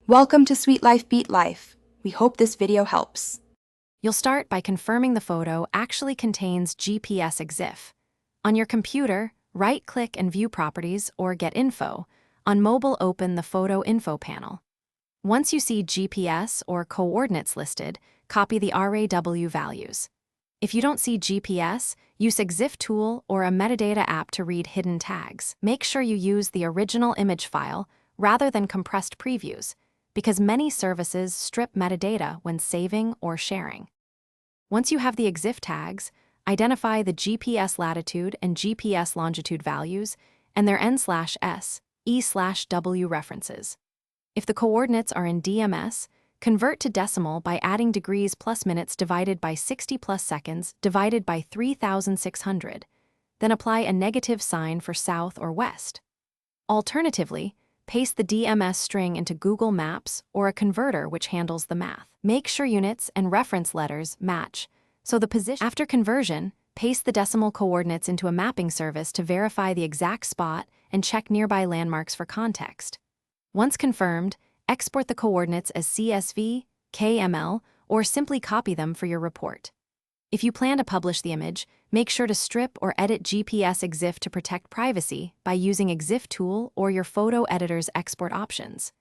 Welcome to Sweet Life Beat Life. We hope this video helps. You'll start by confirming the photo actually contains GPS EXIF. On your computer, right-click and view Properties or Get Info. On mobile, open the Photo Info panel. Once you see GPS or coordinates listed, copy the RAW values. If you don't see GPS, use EXIF tool or a metadata app to read hidden tags. Make sure you use the original image file rather than compressed previews, because many services strip metadata when saving or sharing. Once you have the EXIF tags, identify the GPS latitude and GPS longitude values and their N/S, E/W references. If the coordinates are in DMS, convert to decimal by adding degrees plus minutes divided by 60 plus seconds divided by 3,600, then apply a negative sign for south or west. Alternatively, paste the DMS string into Google Maps or a converter which handles the math. Make sure units and reference letters match, so the position. After conversion, paste the decimal coordinates into a mapping service to verify the exact spot and check nearby landmarks for context. Once confirmed, export the coordinates as CSV, KML, or simply copy them for your report. If you plan to publish the image, make sure to strip or edit GPS EXIF to protect privacy by using EXIF tool or your photo editor's export options.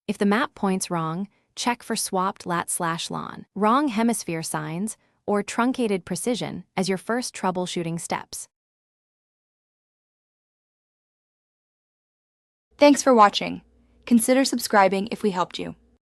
If the map points wrong, check for swapped lat/lon, wrong hemisphere signs, or truncated precision as your first troubleshooting steps. Thanks for watching. Consider subscribing if we helped you.